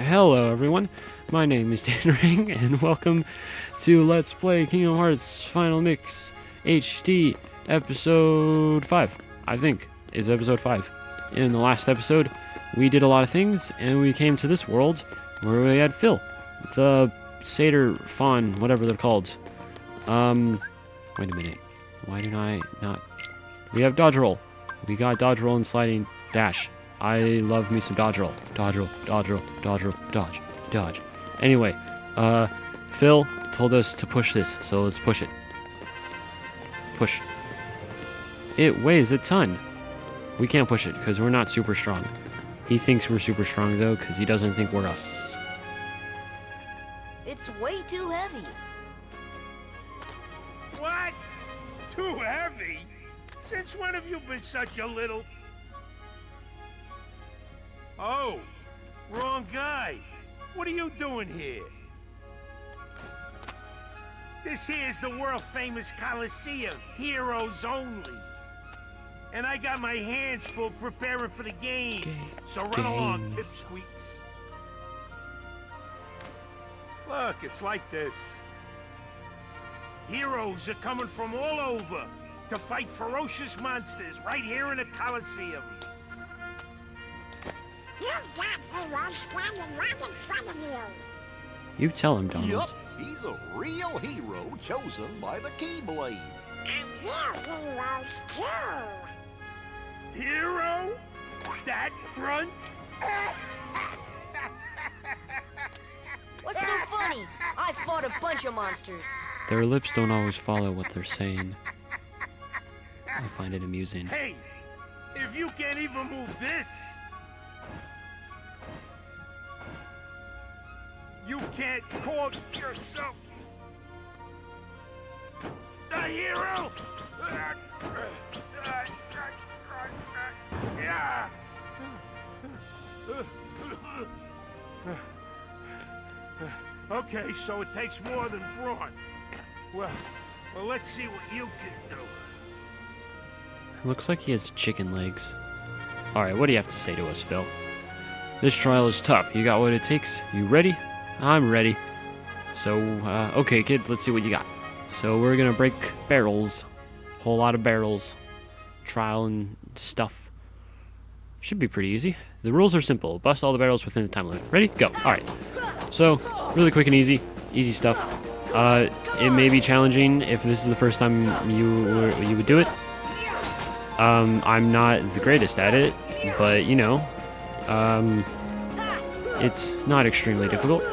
Hello everyone, my name is Dan Ring, and welcome to Let's Play Kingdom Hearts Final Mix HD Episode 5. I think it's Episode 5. In the last episode, we did a lot of things, and we came to this world where we had Phil, the satyr fawn, whatever they're called. Wait a minute. Why did I not... We have dodge roll. We got dodge roll and sliding dash. I love me some dodge roll. Dodge roll, dodge roll, dodge roll, dodge, dodge. Anyway, Phil told us to push this, so let's push it. Push. It weighs a ton. We can't push it because we're not super strong. He thinks we're super strong though because he doesn't think we're us. It's way too heavy. What? Too heavy? Since when have you been such a little... Oh, wrong guy. What are you doing here? This here's the world-famous Coliseum, heroes only. And I got my hands full preparing for the game. So run along, pipsqueaks. Look, it's like this. Heroes are coming from all over to fight ferocious monsters right here in the Coliseum. You've got heroes standing right in front of you. You tell him, Donald. Yup, he's a real hero chosen by the Keyblade. And we're heroes too. Hero? That grunt? What's so funny? I fought a bunch of monsters. Their lips don't always follow what they're saying. I find it amusing. Hey, if you can't even move this, you can't call yourself a hero? Yeah. Okay, so it takes more than brawn. Well, let's see what you can do. Looks like he has chicken legs. Alright, what do you have to say to us, Phil? This trial is tough. You got what it takes? You ready? I'm ready. So, okay, kid, let's see what you got. So, we're gonna break barrels. Whole lot of barrels. Trial and stuff. Should be pretty easy. The rules are simple. Bust all the barrels within the time limit. Ready? Go. Alright. So, really quick and easy. Easy stuff. It may be challenging if this is the first time you would do it. I'm not the greatest at it, but you know, it's not extremely difficult.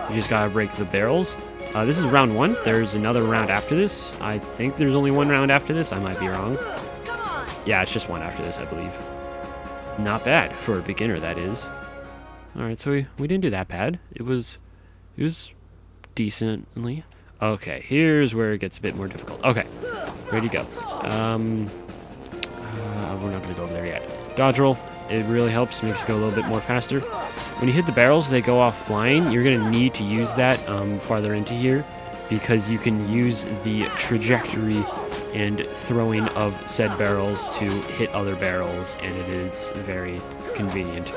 You just gotta break the barrels. This is round 1. There's another round after this. I think there's only one round after this. I might be wrong. Yeah, it's just one after this, I believe. Not bad for a beginner, that is. All right, so we didn't do that bad. It was decently. Okay, here's where it gets a bit more difficult. Okay, ready to go. We're not gonna go over there yet. Dodge roll. It really helps, makes it go a little bit more faster. When you hit the barrels, they go off flying. You're gonna need to use that farther into here because you can use the trajectory and throwing of said barrels to hit other barrels, and it is very convenient.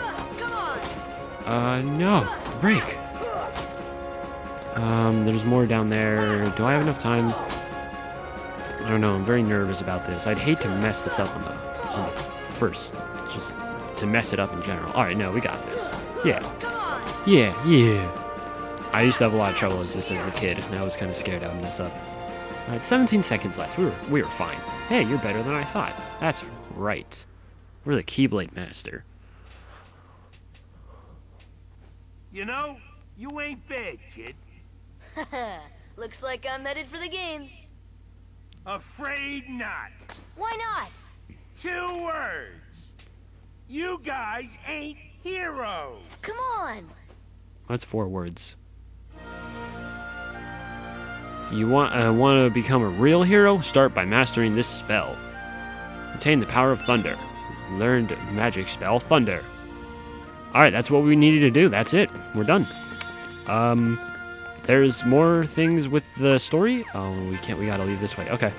No, break. There's more down there. Do I have enough time? I don't know. I'm very nervous about this. I'd hate to mess this up on the first, just to mess it up in general. All right, no, we got this. Yeah. I used to have a lot of trouble as a kid, and I was kind of scared I would mess up. All right, 17 seconds left. We were fine. Hey, you're better than I thought. That's right. We're the Keyblade Master. You know, you ain't bad, kid. Looks like I'm headed for the games. Afraid not. Why not? 2 words. You guys ain't heroes. Come on. That's 4 words. You want to become a real hero? Start by mastering this spell. Obtain the power of thunder. Learned magic spell, thunder. Alright, that's what we needed to do. That's it. We're done. there's more things with the story. Oh, we gotta leave this way. Okay.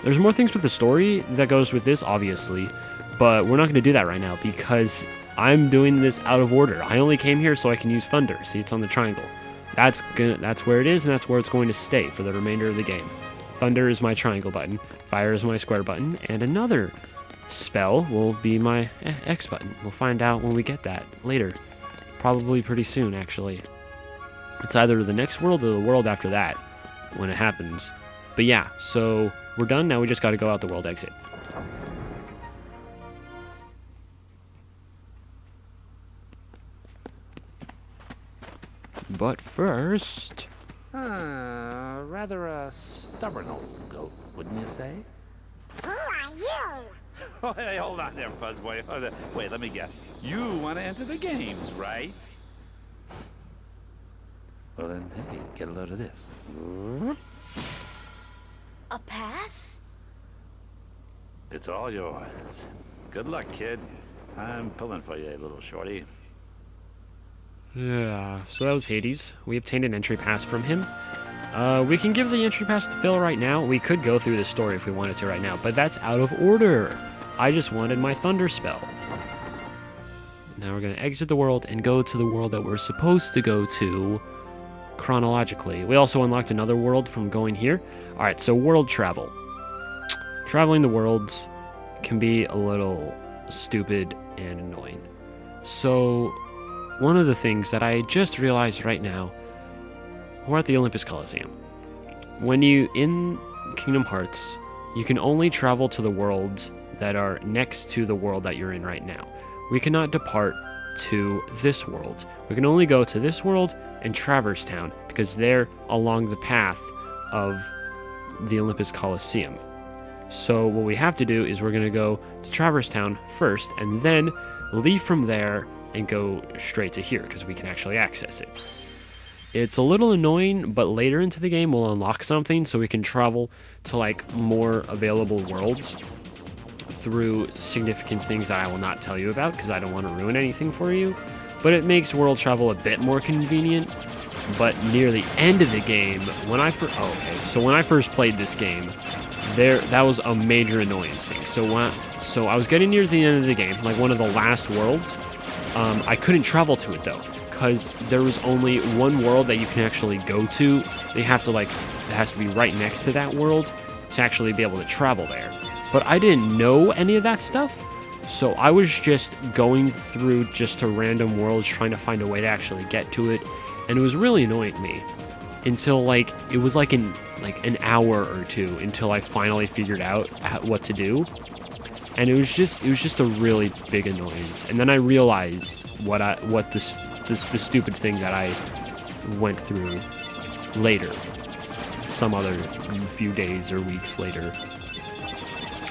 There's more things with the story that goes with this, obviously, but we're not going to do that right now because I'm doing this out of order. I only came here so I can use Thunder. See, it's on the triangle. That's where it is, and that's where it's going to stay for the remainder of the game. Thunder is my triangle button, Fire is my square button, and another spell will be my X button. We'll find out when we get that later. Probably pretty soon, actually. It's either the next world or the world after that when it happens. But yeah, so we're done. Now we just got to go out the world exit. But first... Rather a stubborn old goat, wouldn't you say? Who are you? Oh, hey, hold on there, Fuzzboy. Wait, let me guess. You want to enter the games, right? Well then, hey, get a load of this. A pass? It's all yours. Good luck, kid. I'm pulling for you, little shorty. Yeah, so that was Hades. We obtained an entry pass from him. We can give the entry pass to Phil right now. We could go through the story if we wanted to right now, but that's out of order. I just wanted my Thunder spell. Now we're going to exit the world and go to the world that we're supposed to go to chronologically. We also unlocked another world from going here. Alright, so world travel. Traveling the worlds can be a little stupid and annoying. So, one of the things that I just realized right now, we're at the Olympus Coliseum. When you, in Kingdom Hearts, you can only travel to the worlds that are next to the world that you're in right now. We cannot depart to this world. We can only go to this world and Traverse Town because they're along the path of the Olympus Coliseum. So what we have to do is we're going to go to Traverse Town first and then leave from there and go straight to here because we can actually access it. It's a little annoying, but later into the game we'll unlock something so we can travel to like more available worlds through significant things that I will not tell you about because I don't want to ruin anything for you. But it makes world travel a bit more convenient. But near the end of the game, when I first played this game, that was a major annoyance thing. So I was getting near the end of the game, like one of the last worlds. I couldn't travel to it though, because there was only one world that you can actually go to. It has to be right next to that world to actually be able to travel there. But I didn't know any of that stuff, so I was just going through just to random worlds trying to find a way to actually get to it, and it was really annoying me until it was like an hour or two until I finally figured out what to do. And it was just a really big annoyance. And then I realized what the stupid thing that I went through later, some other few days or weeks later.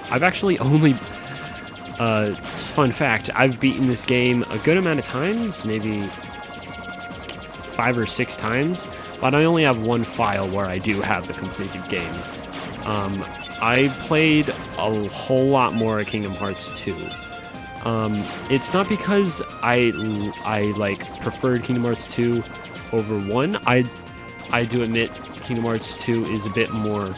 I've actually only, fun fact, I've beaten this game a good amount of times, maybe 5 or 6 times, but I only have one file where I do have the completed game. I played a whole lot more at Kingdom Hearts 2. It's not because I preferred Kingdom Hearts 2 over 1. I do admit Kingdom Hearts 2 is a bit more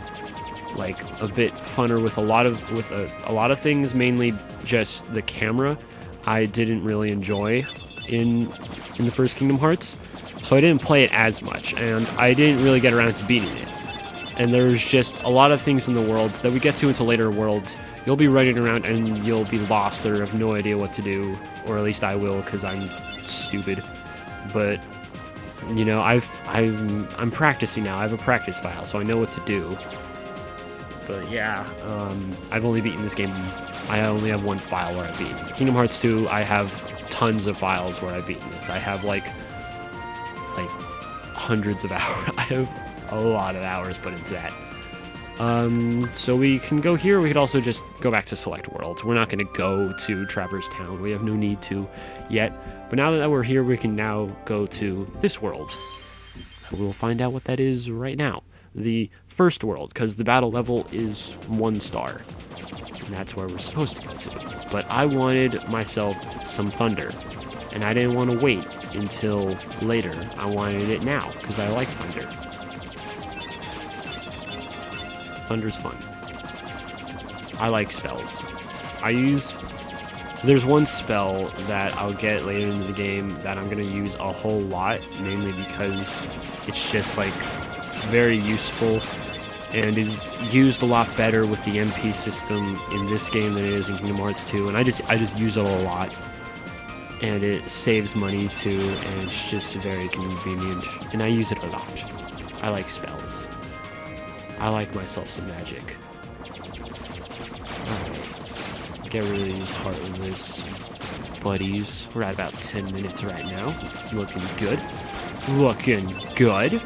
a bit funner with a lot of things, mainly just the camera I didn't really enjoy in the first Kingdom Hearts. So I didn't play it as much, and I didn't really get around to beating it. And there's just a lot of things in the worlds that we get to into later worlds. You'll be running around and you'll be lost or have no idea what to do, or at least I will because I'm stupid. But you know, I'm practicing now. I have a practice file, so I know what to do. But yeah, I've only beaten this game. I only have one file where I've beaten. Kingdom Hearts 2, I have tons of files where I've beaten this. I have like hundreds of hours. I have a lot of hours put into that. So we can go here. We could also just go back to select worlds. We're not going to go to Traverse Town. We have no need to yet. But now that we're here, we can now go to this world. We'll find out what that is right now. The first world, because the battle level is 1 star. And that's where we're supposed to go to. But I wanted myself some thunder. And I didn't want to wait until later. I wanted it now because I like thunder. Thunder's fun. I like spells. There's one spell that I'll get later in the game that I'm going to use a whole lot, mainly because it's just like very useful and is used a lot better with the MP system in this game than it is in Kingdom Hearts 2, and I just use it a lot, and it saves money too, and it's just very convenient, and I use it a lot. I like spells. I like myself some magic. Get rid of these heartless buddies. We're at about 10 minutes right now. Looking good. Looking good.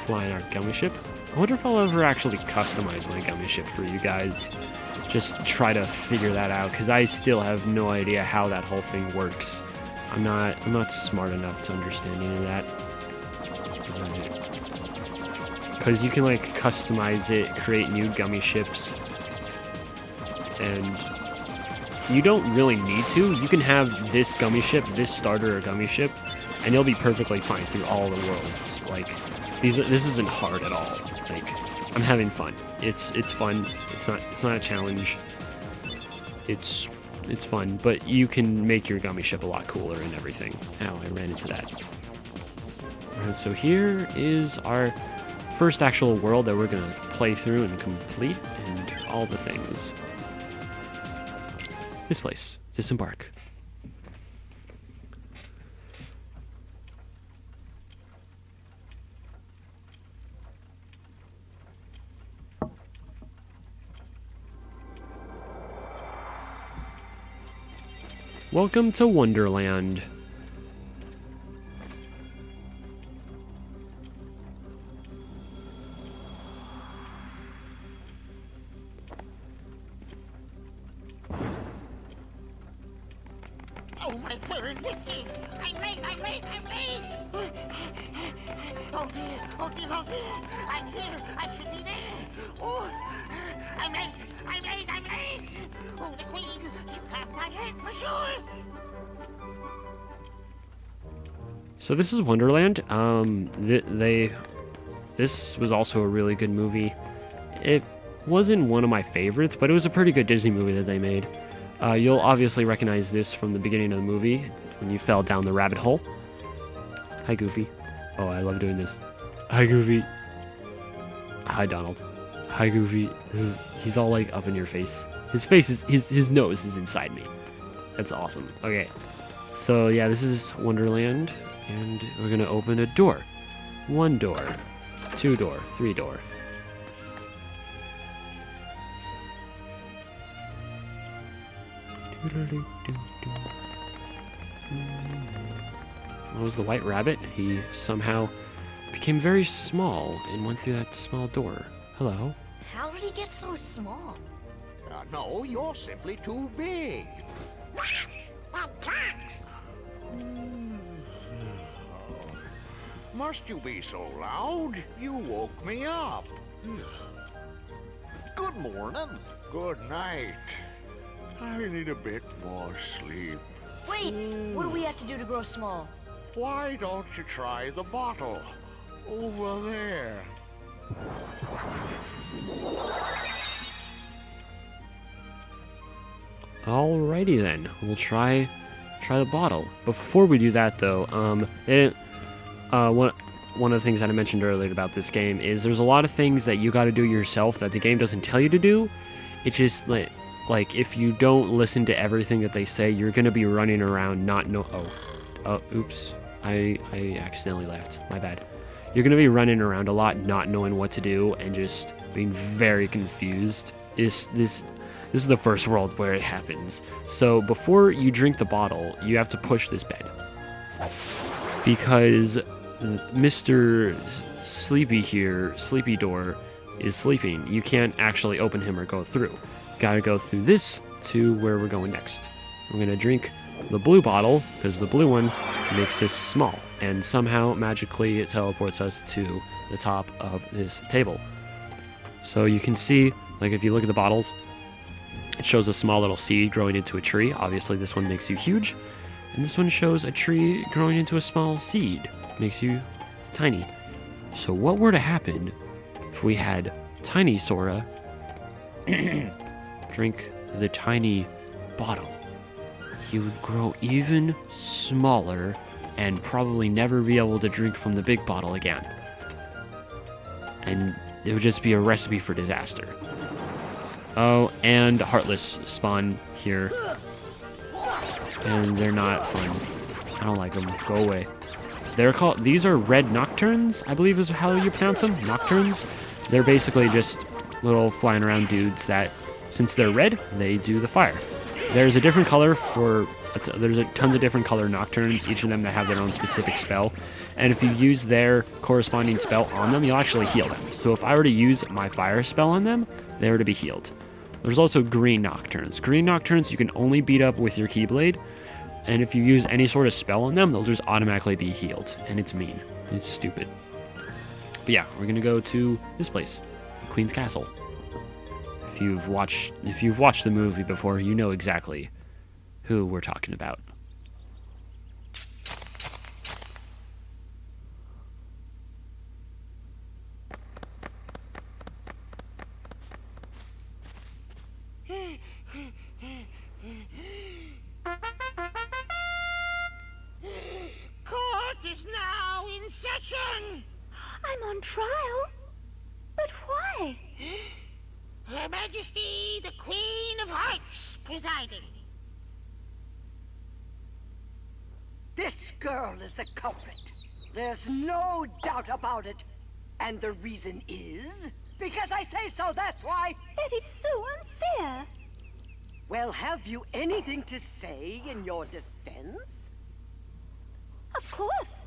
Flying our gummy ship. I wonder if I'll ever actually customize my gummy ship for you guys. Just try to figure that out, because I still have no idea how that whole thing works. I'm not smart enough to understand any of that. Because you can like customize it, create new gummy ships. And you don't really need to. You can have this gummy ship, this starter gummy ship, and you'll be perfectly fine through all the worlds. Like, this isn't hard at all. Like, I'm having fun. It's fun. It's not a challenge. It's fun, but you can make your gummy ship a lot cooler and everything. Ow, I ran into that. Alright, so here is our first actual world that we're gonna play through and complete, and all the things. This place. Disembark. Welcome to Wonderland. Oh, my fur and whiskers! I'm late! Oh dear, oh dear, oh dear! I'm here! I should be there! Oh, I'm late! Oh, the Queen! She'll have my head for sure! So this is Wonderland. This was also a really good movie. It wasn't one of my favorites, but it was a pretty good Disney movie that they made. You'll obviously recognize this from the beginning of the movie, when you fell down the rabbit hole. Hi, Goofy. Oh, I love doing this. Hi, Goofy. Hi, Donald. Hi, Goofy. He's all like up in your face. His nose is inside me. That's awesome. Okay. So yeah, this is Wonderland, and we're gonna open a door. 1 door, 2 door, 3 door. That was the White Rabbit. He somehow became very small and went through that small door. Hello. How did he get so small? No, you're simply too big. That talks! Must you be so loud? You woke me up. Good morning. Good night. I need a bit more sleep. Wait, what do we have to do to grow small? Why don't you try the bottle? Over there. Alrighty then, we'll try the bottle. Before we do that though, one of the things that I mentioned earlier about this game is there's a lot of things that you got to do yourself that the game doesn't tell you to do. It's just like if you don't listen to everything that they say, you're gonna be running around oops, I accidentally left. My bad. You're gonna be running around a lot, not knowing what to do, and just being very confused. This is the first world where it happens. So before you drink the bottle, you have to push this bed. Because Mr. Sleepy Door, is sleeping. You can't actually open him or go through. Gotta go through this to where we're going next. We're gonna drink the blue bottle, because the blue one makes us small. And somehow, magically, it teleports us to the top of this table. So you can see, like if you look at the bottles, it shows a small little seed growing into a tree. Obviously, this one makes you huge. And this one shows a tree growing into a small seed. Makes you tiny. So what were to happen if we had tiny Sora drink the tiny bottle? He would grow even smaller and probably never be able to drink from the big bottle again. And it would just be a recipe for disaster. Oh, and Heartless spawn here. And they're not fun. I don't like them. Go away. These are red nocturnes, I believe is how you pronounce them. Nocturnes. They're basically just little flying around dudes that, since they're red, they do the fire. There's a different color for, there's tons of different color nocturnes, each of them that have their own specific spell. And if you use their corresponding spell on them, you'll actually heal them. So if I were to use my fire spell on them, they were to be healed. There's also green nocturnes. Green nocturnes you can only beat up with your Keyblade. And if you use any sort of spell on them, they'll just automatically be healed. And it's mean. It's stupid. But yeah, we're gonna go to this place, the Queen's Castle. If you've watched the movie before, you know exactly who we're talking about. Court is now in session. I'm on trial? But why? Her Majesty, the Queen of Hearts, presiding. This girl is the culprit. There's no doubt about it. And the reason is? Because I say so, that's why. That is so unfair. Well, have you anything to say in your defense? Of course.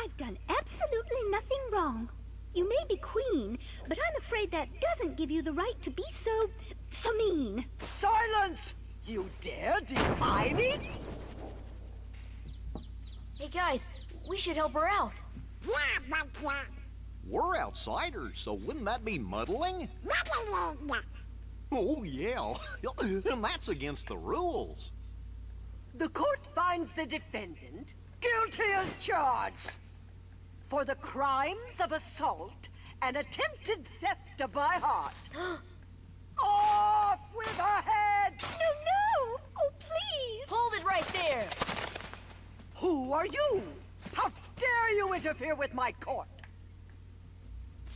I've done absolutely nothing wrong. You may be queen, but I'm afraid that doesn't give you the right to be so mean. Silence! You dare defy me? Hey guys, we should help her out. We're outsiders, so wouldn't that be muddling? Oh, yeah. And that's against the rules. The court finds the defendant guilty as charged for the crimes of assault and attempted theft of my heart. Off with her head! No! Oh, please! Hold it right there! Who are you? How dare you interfere with my court?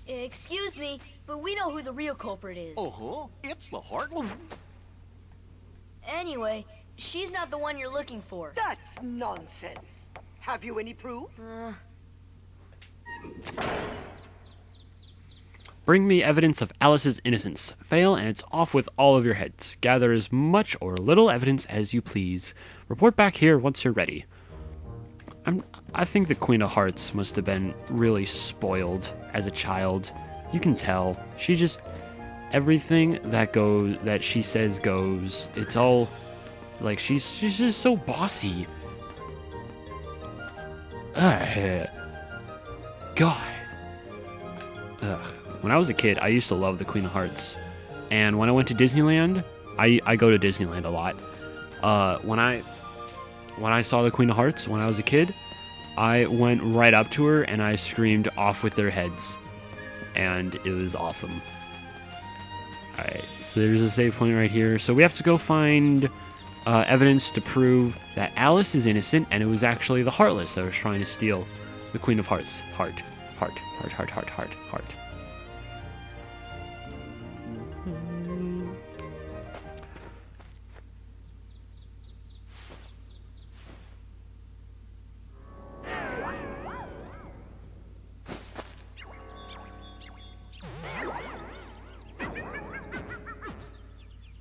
Excuse me, but we know who the real culprit is. Uh-huh. It's the Heartland. Anyway, she's not the one you're looking for. That's nonsense. Have you any proof? Bring me evidence of Alice's innocence. Fail, and it's off with all of your heads. Gather as much or little evidence as you please. Report back here once you're ready. I think the Queen of Hearts must have been really spoiled as a child. You can tell. She just... everything that she says goes. It's all... like, she's just so bossy. Ugh. God. Ugh. When I was a kid, I used to love the Queen of Hearts. And when I went to Disneyland, I go to Disneyland a lot. When I saw the Queen of Hearts when I was a kid, I went right up to her and I screamed off with their heads. And it was awesome. Alright, so there's a save point right here. So we have to go find evidence to prove that Alice is innocent and it was actually the Heartless that was trying to steal the Queen of Hearts' heart. Heart.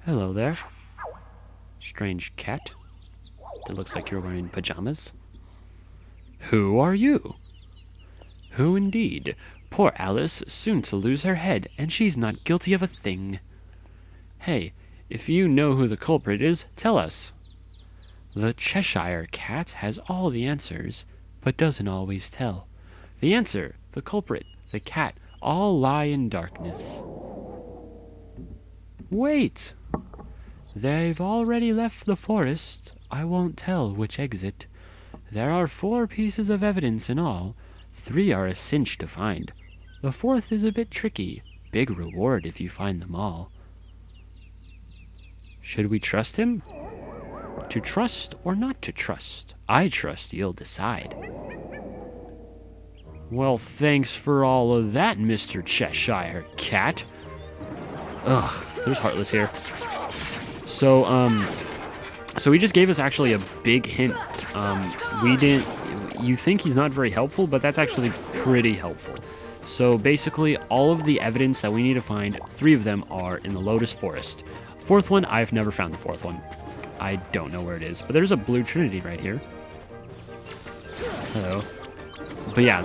Hello there. Strange cat. That looks like you're wearing pajamas. Who are you? Who indeed? Poor Alice, soon to lose her head, and she's not guilty of a thing. Hey, if you know who the culprit is, tell us. The Cheshire Cat has all the answers, but doesn't always tell. The answer, the culprit, the cat, all lie in darkness. Wait! They've already left the forest. I won't tell which exit. There are 4 pieces of evidence in all. 3 are a cinch to find. The 4th is a bit tricky. Big reward if you find them all. Should we trust him? To trust or not to trust? I trust you'll decide. Well, thanks for all of that, Mr. Cheshire Cat. Ugh, there's Heartless here. So he just gave us actually a big hint. You think he's not very helpful, but that's actually pretty helpful. So basically, all of the evidence that we need to find, 3 of them are in the Lotus Forest. 4th one, I've never found the 4th one. I don't know where it is, but there's a blue trinity right here. Hello. But yeah,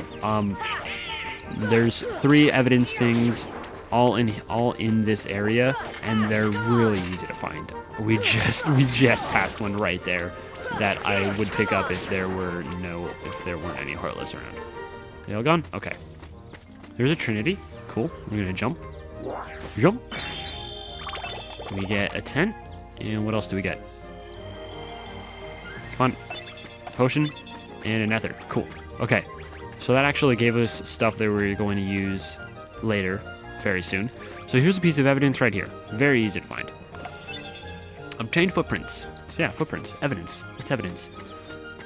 there's 3 evidence things all in this area, and they're really easy to find. We just passed one right there that I would pick up if there weren't any Heartless around. They all gone? Okay. There's a trinity. Cool. We're gonna jump. Jump. We get a tent, and what else do we get? Come on. Potion and a nether. Cool. Okay. So that actually gave us stuff that we're going to use later, very soon. So here's a piece of evidence right here. Very easy to find. Obtained footprints. So yeah, footprints. Evidence. It's evidence.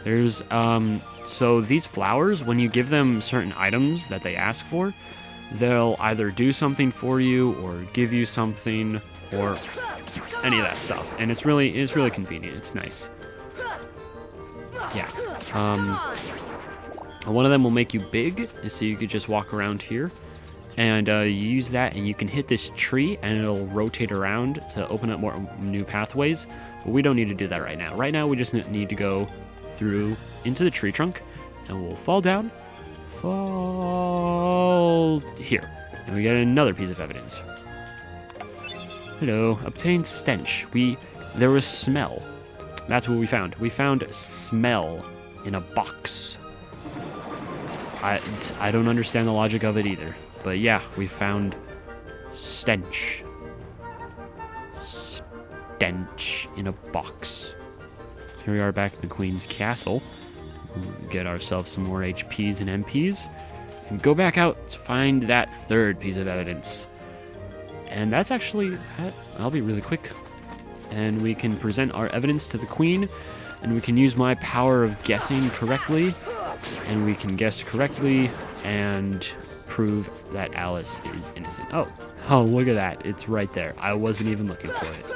There's, so these flowers, when you give them certain items that they ask for, they'll either do something for you or give you something or any of that stuff. And it's really convenient. It's nice. Yeah. One of them will make you big, so you could just walk around here. And you use that, and you can hit this tree, and it'll rotate around to open up more new pathways. But we don't need to do that right now. Right now, we just need to go through into the tree trunk, and we'll fall down. Fall here. And we get another piece of evidence. Hello. Obtained stench. There was smell. That's what we found. We found smell in a box. I don't understand the logic of it either. But yeah, we found stench. Stench in a box. So here we are back at the Queen's Castle. We'll get ourselves some more HPs and MPs. And go back out to find that 3rd piece of evidence. And that's actually... I'll be really quick. And we can present our evidence to the Queen. And we can use my power of guessing correctly. And we can guess correctly and prove that Alice is innocent. Oh, look at that. It's right there. I wasn't even looking for it.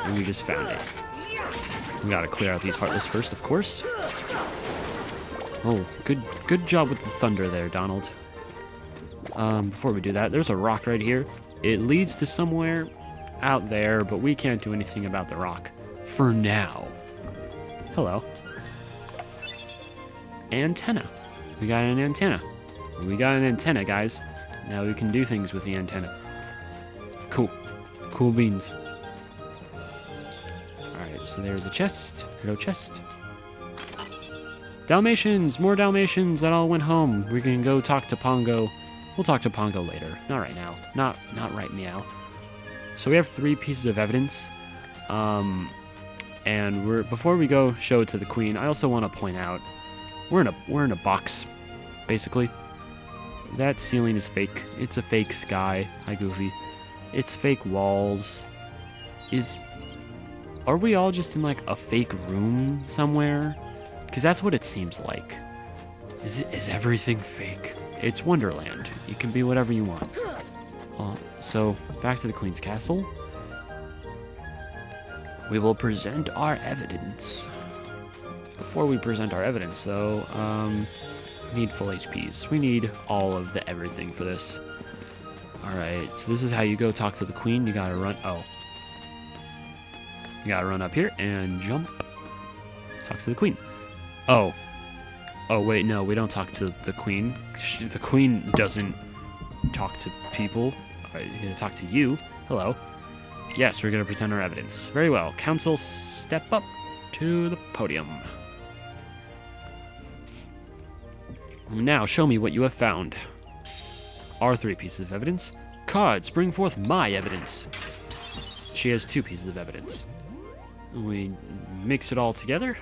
And we just found it. We gotta clear out these Heartless first, of course. Oh, good job with the thunder there, Donald. Before we do that, there's a rock right here. It leads to somewhere out there, but we can't do anything about the rock. For now. Hello. Antenna. We got an antenna. We got an antenna, guys. Now we can do things with the antenna. Cool. Cool beans. Alright, so there's a chest. Hello, chest. Dalmatians! More Dalmatians that all went home. We can go talk to Pongo. We'll talk to Pongo later. Not right now. Not right meow. So we have 3 pieces of evidence. And before we go show it to the Queen, I also want to point out we're in a box, basically. That ceiling is fake. It's a fake sky. Hi, Goofy. It's fake walls. Are we all just in like a fake room somewhere? Because that's what it seems like. Is everything fake? It's Wonderland. You can be whatever you want. So back to the Queen's Castle. We will present our evidence. Before we present our evidence, though, we need full HPs. We need all of the everything for this. Alright, so this is how you go talk to the Queen. You gotta run... Oh. You gotta run up here and jump. Talk to the Queen. Oh. Oh, wait, no, we don't talk to the Queen. The Queen doesn't talk to people. Alright, we're gonna talk to you. Hello. Yes, we're gonna present our evidence. Very well. Council, step up to the podium. Now, show me what you have found. Our 3 pieces of evidence. Cards, bring forth my evidence. She has 2 pieces of evidence. We mix it all together?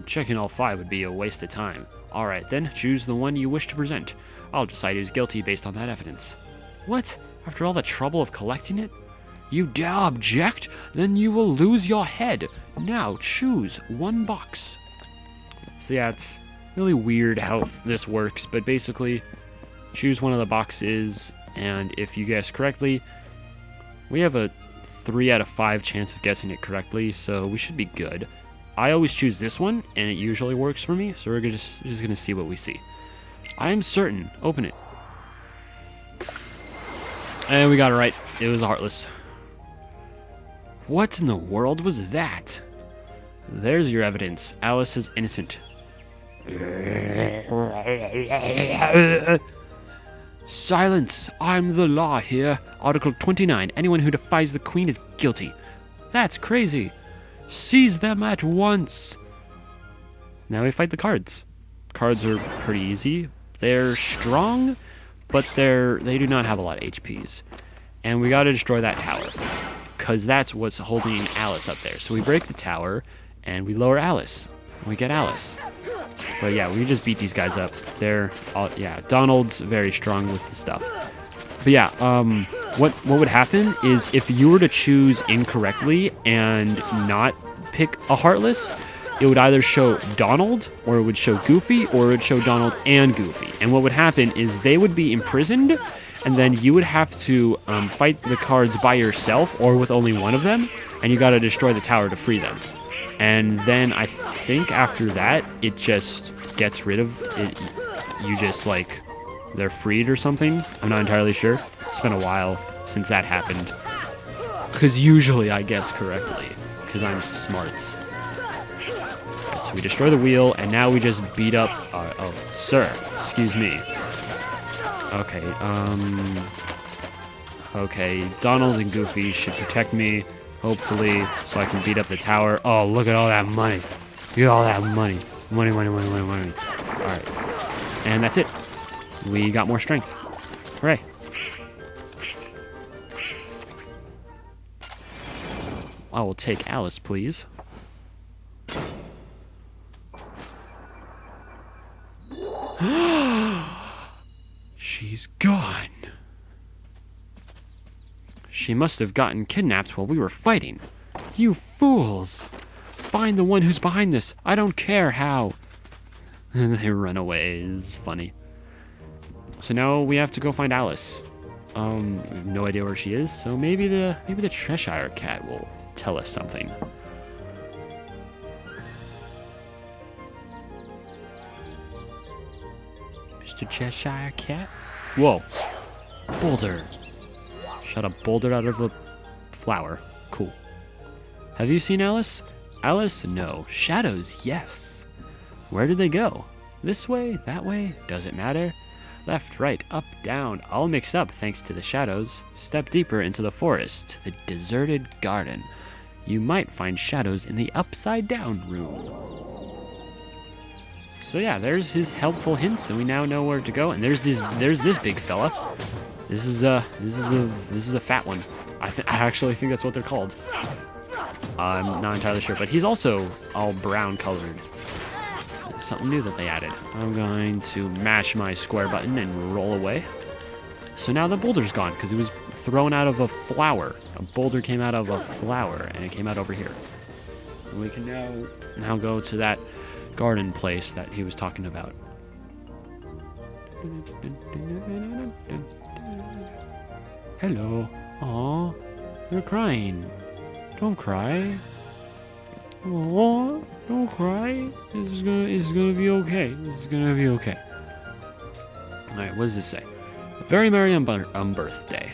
Checking all 5 would be a waste of time. Alright then, choose the one you wish to present. I'll decide who's guilty based on that evidence. What? After all the trouble of collecting it? You dare object? Then you will lose your head. Now choose one box. So yeah, it's really weird how this works, but basically, choose one of the boxes, and if you guess correctly, we have a 3 out of 5 chance of guessing it correctly, so we should be good. I always choose this one, and it usually works for me, so we're just gonna see what we see. I am certain. Open it. And we got it right. It was Heartless. What in the world was that? There's your evidence. Alice is innocent. Silence! I'm the law here. Article 29. Anyone who defies the Queen is guilty. That's crazy. Seize them at once. Now we fight the cards. Cards are pretty easy. They're strong, but they do not have a lot of HPs. And we gotta destroy that tower, because that's what's holding Alice up there. So we break the tower, and we lower Alice. We get Alice. But yeah, we just beat these guys up. They're all, yeah, Donald's very strong with the stuff. But yeah, what would happen is if you were to choose incorrectly and not pick a Heartless, it would either show Donald, or it would show Goofy, or it would show Donald and Goofy. And what would happen is they would be imprisoned, and then you would have to fight the cards by yourself or with only one of them, and you gotta destroy the tower to free them. And then I think after that, it just gets rid of it. You just, like, they're freed or something. I'm not entirely sure. It's been a while since that happened. Because usually I guess correctly, because I'm smarts. Right, so we destroy the wheel, and now we just beat up... oh, sir, excuse me. Okay, okay, Donald and Goofy should protect me, hopefully, so I can beat up the tower. Oh, look at all that money. Look at all that money. Money, money, money, money, money. Alright. And that's it. We got more strength. Hooray. I will take Alice, please. She's gone. She must have gotten kidnapped while we were fighting. You fools! Find the one who's behind this. I don't care how. And they run away. It's funny. So now we have to go find Alice. We have no idea where she is, so maybe the Cheshire Cat will tell us something. Mr. Cheshire Cat? Whoa. Boulder. Shot a boulder out of a flower. Cool. Have you seen Alice? Alice? No. Shadows? Yes. Where did they go? This way? That way? Does it matter? Left, right, up, down, all mixed up thanks to the shadows. Step deeper into the forest, to the deserted garden. You might find shadows in the upside down room. So yeah, there's his helpful hints, and we now know where to go. And there's this big fella. This is a fat one. I actually think that's what they're called. I'm not entirely sure, but he's also all brown colored. Something new that they added. I'm going to mash my square button and roll away. So now the boulder's gone because it was thrown out of a flower. A boulder came out of a flower and it came out over here. And we can now go to that garden place that he was talking about. Hello. Aw, you're crying. Don't cry. Aw, don't cry. It's gonna be okay. This is gonna be okay. Alright, what does this say? A very merry birthday.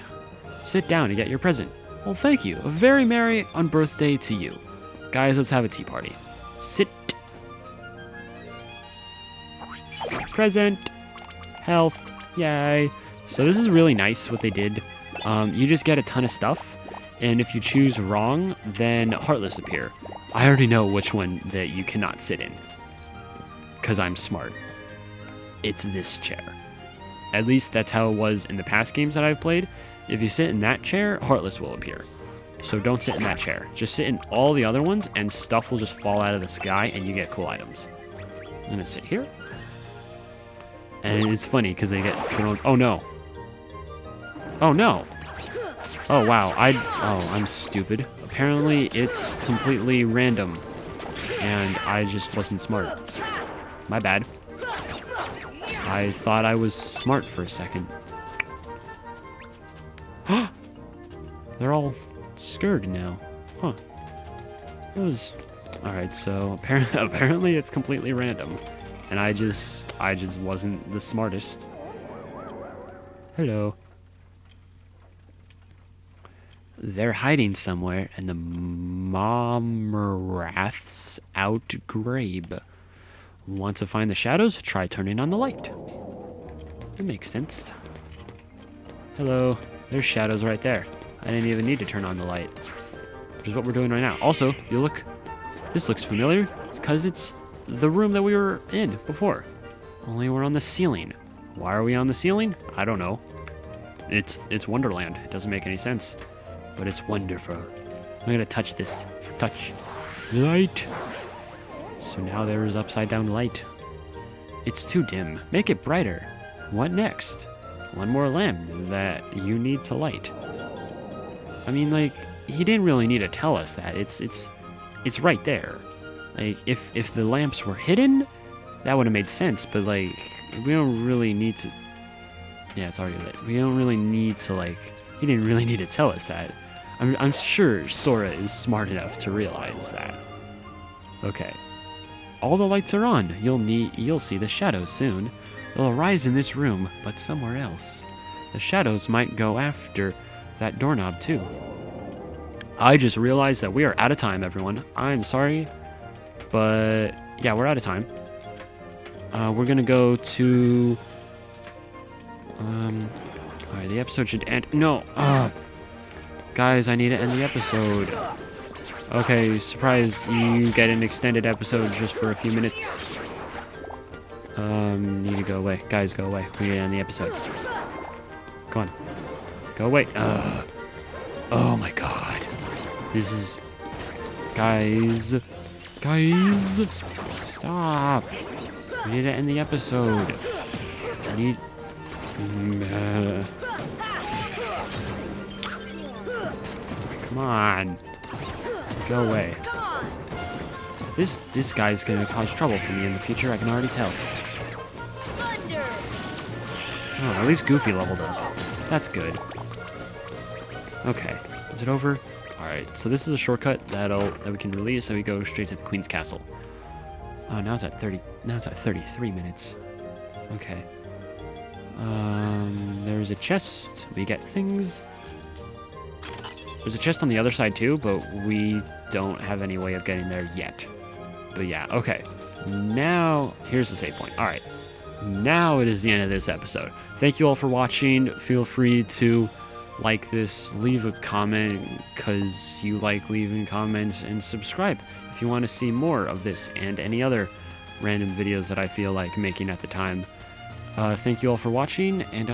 Sit down and get your present. Well, thank you. A very merry birthday to you. Guys, let's have a tea party. Sit. Present. Health. Yay. So this is really nice what they did. You just get a ton of stuff, and if you choose wrong, then Heartless appear. I already know which one that you cannot sit in, because I'm smart. It's this chair. At least that's how it was in the past games that I've played. If you sit in that chair, Heartless will appear. So don't sit in that chair. Just sit in all the other ones, and stuff will just fall out of the sky, and you get cool items. I'm gonna sit here. And it's funny, because they get thrown... Oh, no. Oh, no. Oh, wow. I'm stupid. Apparently, it's completely random. And I just wasn't smart. My bad. I thought I was smart for a second. They're all scared now. Huh. That was... Alright, so apparently it's completely random. And I just wasn't the smartest. Hello. They're hiding somewhere, and the Momrath's outgrabe. Want to find the shadows? Try turning on the light. That makes sense. Hello. There's shadows right there. I didn't even need to turn on the light. Which is what we're doing right now. Also, if you look, this looks familiar. It's because it's the room that we were in before. Only we're on the ceiling. Why are we on the ceiling? I don't know. It's Wonderland. It doesn't make any sense. But it's wonderful. I'm gonna touch this. Touch. Light. So now there is upside down light. It's too dim. Make it brighter. What next? One more lamp that you need to light. I mean, like, he didn't really need to tell us that. It's right there. Like, if the lamps were hidden, that would have made sense. But like, we don't really need to. Yeah, it's already lit. We don't really need to, like. He didn't really need to tell us that. I'm sure Sora is smart enough to realize that. Okay. All the lights are on. You'll see the shadows soon. They'll arise in this room, but somewhere else. The shadows might go after that doorknob too. I just realized that we are out of time, everyone. I'm sorry, but yeah, we're out of time. We're gonna go to. Alright, the episode should end. No. Guys, I need to end the episode. Okay, surprise, you get an extended episode just for a few minutes. Need to go away. Guys, go away. We need to end the episode. Come on. Go away. Oh my god. This is... Guys. Guys. Stop. We need to end the episode. I need... Come on. Go away. This guy's gonna cause trouble for me in the future, I can already tell. Oh, at least Goofy leveled up. That's good. Okay. Is it over? Alright, so this is a shortcut that we can release, and we go straight to the Queen's Castle. Oh, now it's at 33 minutes. Okay. There's a chest. We get things. There's a chest on the other side too, but we don't have any way of getting there yet. But yeah, okay. Now, here's the save point. Alright. Now it is the end of this episode. Thank you all for watching. Feel free to like this, leave a comment because you like leaving comments, and subscribe if you want to see more of this and any other random videos that I feel like making at the time. Thank you all for watching, and